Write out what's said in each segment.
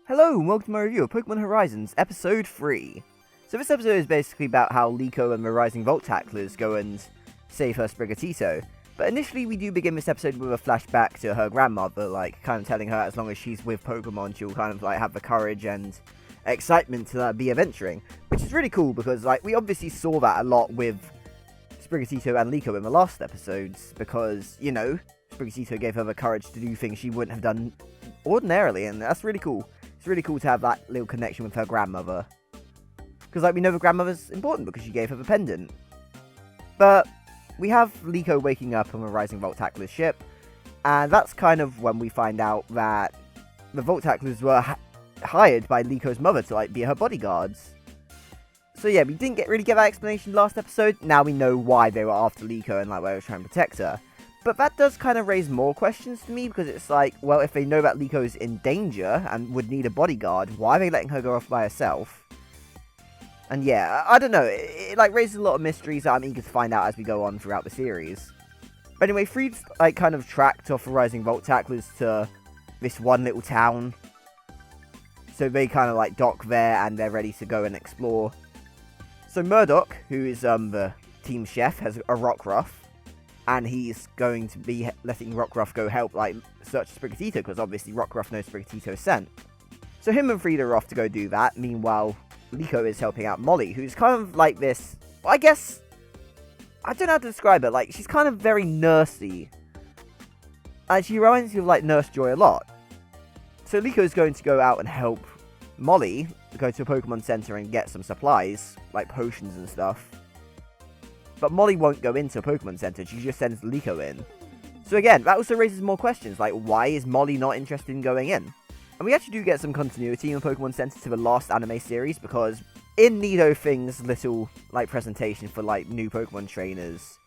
Hello and welcome to my review of Pokemon Horizons, Episode 3. So this episode is basically about how Liko and the Rising Volt Tacklers go and save her Sprigatito. But initially we do begin this episode with a flashback to her grandmother, kind of telling her as long as she's with Pokemon, she'll kind of have the courage and excitement to be adventuring. Which is really cool because we obviously saw that a lot with Sprigatito and Liko in the last episodes, because, Sprigatito gave her the courage to do things she wouldn't have done ordinarily, and that's really cool. It's really cool to have that little connection with her grandmother. Because, we know the grandmother's important because she gave her the pendant. But we have Liko waking up on a Rising Volt Tackler's ship, and that's kind of when we find out that the Volt Tacklers were hired by Liko's mother to, be her bodyguards. So yeah, we didn't really get that explanation last episode. Now we know why they were after Liko and, why they were trying to protect her. But that does kind of raise more questions to me, because it's well, if they know that Liko's in danger and would need a bodyguard, why are they letting her go off by herself? And yeah, I don't know, it raises a lot of mysteries that I'm eager to find out as we go on throughout the series. But anyway, Freed's kind of tracked off the Rising Volt Tacklers to this one little town. So they kind of dock there and they're ready to go and explore. So Murdoch, who is the team chef, has a Rockruff. And he's going to be letting Rockruff go help, search Sprigatito, because obviously Rockruff knows Sprigatito is sent. So him and Frieda are off to go do that. Meanwhile, Liko is helping out Molly, who's kind of this... I guess... I don't know how to describe her. She's kind of very nursey. And she reminds me of, Nurse Joy a lot. So Liko's going to go out and help Molly go to a Pokemon Center and get some supplies, potions and stuff. But Molly won't go into a Pokemon Center, she just sends Liko in. So again, that also raises more questions, why is Molly not interested in going in? And we actually do get some continuity in Pokemon Center to the last anime series, because in Nidothing's little, presentation for, new Pokemon trainers,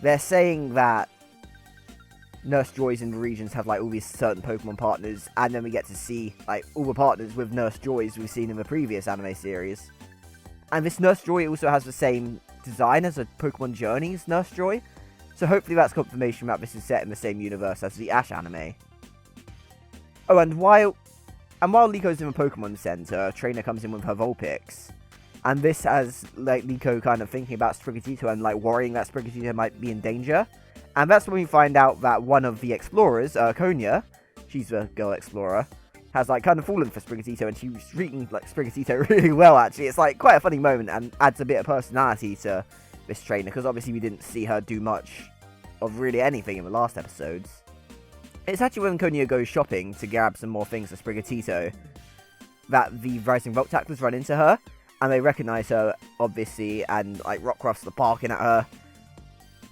they're saying that Nurse Joys in the regions have, all these certain Pokemon partners, and then we get to see, all the partners with Nurse Joys we've seen in the previous anime series. And this Nurse Joy also has the same design as a Pokemon Journey's Nurse Joy, so hopefully that's confirmation that this is set in the same universe as the Ash anime. Oh, and while Liko's in the Pokemon Center, a trainer comes in with her Vulpix, and this has Liko kind of thinking about Sprigatito and worrying that Sprigatito might be in danger, and that's when we find out that one of the explorers, Konya, she's the girl explorer, has kind of fallen for Sprigatito, and she's treating Sprigatito really well, actually. It's quite a funny moment and adds a bit of personality to this trainer, because obviously we didn't see her do much of really anything in the last episodes. It's actually when Konya goes shopping to grab some more things for Sprigatito that the Rising Volt Tacklers run into her, and they recognize her, obviously, and Rockruff's barking at her.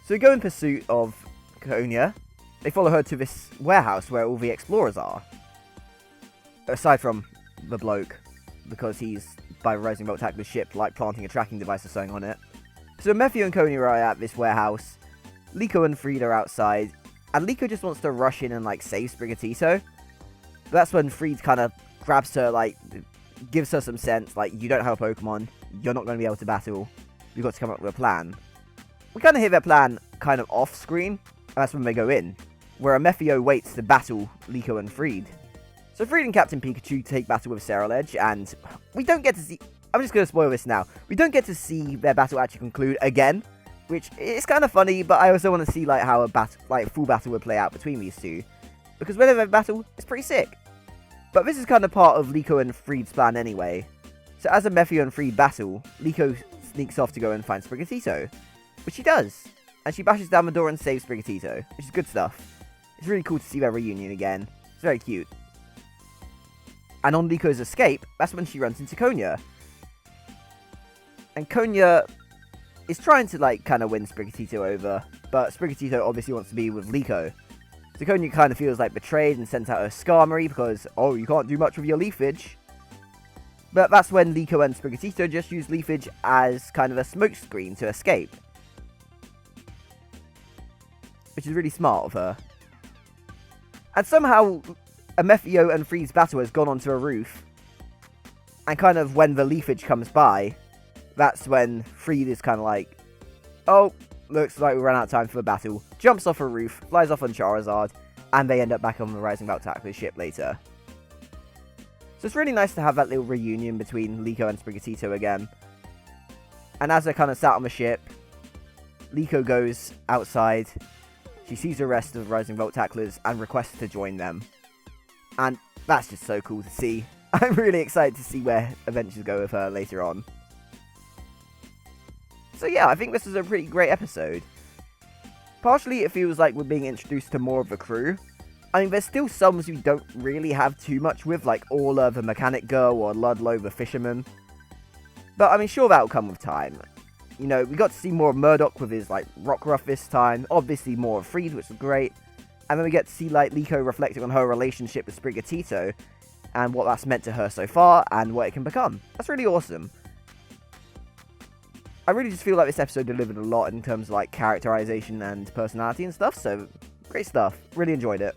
So they go in pursuit of Konya. They follow her to this warehouse where all the explorers are. Aside from the bloke, because he's by Rising Volt Tackler's ship, planting a tracking device or something on it. So Mephiyo and Konya are at this warehouse. Liko and Frieda are outside, and Liko just wants to rush in and save Sprigatito. But that's when Frieda kind of grabs her, gives her some sense, you don't have a Pokemon, you're not going to be able to battle, you've got to come up with a plan. We kind of hear their plan kind of off screen, and that's when they go in, where Mephiyo waits to battle Liko and Frieda. So Frieda and Captain Pikachu take battle with Ceruledge, and we don't get to see... I'm just going to spoil this now. We don't get to see their battle actually conclude again, which is kind of funny, but I also want to see how a full battle would play out between these two, because whenever they battle, it's pretty sick. But this is kind of part of Liko and Frieda's plan anyway. So as a Mephiyo and Frieda battle, Liko sneaks off to go and find Sprigatito, which she does, and she bashes down the door and saves Sprigatito, which is good stuff. It's really cool to see their reunion again. It's very cute. And on Liko's escape, that's when she runs into Konya. And Konya is trying to, kind of win Sprigatito over, but Sprigatito obviously wants to be with Liko. So Konya kind of feels betrayed and sends out her Skarmory because, oh, you can't do much with your Leafage. But that's when Liko and Sprigatito just use Leafage as kind of a smokescreen to escape. Which is really smart of her. And somehow... Mephiyo and Frieda's battle has gone onto a roof, and kind of when the Leafage comes by, that's when Frieda's kind of oh, looks like we ran out of time for the battle, jumps off a roof, flies off on Charizard, and they end up back on the Rising Volt Tackler's ship later. So it's really nice to have that little reunion between Liko and Sprigatito again. And as they're kind of sat on the ship, Liko goes outside. She sees the rest of the Rising Volt Tacklers and requests to join them. And that's just so cool to see. I'm really excited to see where adventures go with her later on. So yeah, I think this is a pretty great episode. Partially it feels like we're being introduced to more of the crew. I mean, there's still some we don't really have too much with, like Orla the mechanic girl or Ludlow the fisherman. But I mean, sure, that'll come with time. You know, we got to see more of Murdoch with his, like, rock ruff this time. Obviously more of Freed, which was great. And then we get to see, like, Liko reflecting on her relationship with Sprigatito and what that's meant to her so far and what it can become. That's really awesome. I really just feel like this episode delivered a lot in terms of, like, characterization and personality and stuff, so great stuff. Really enjoyed it.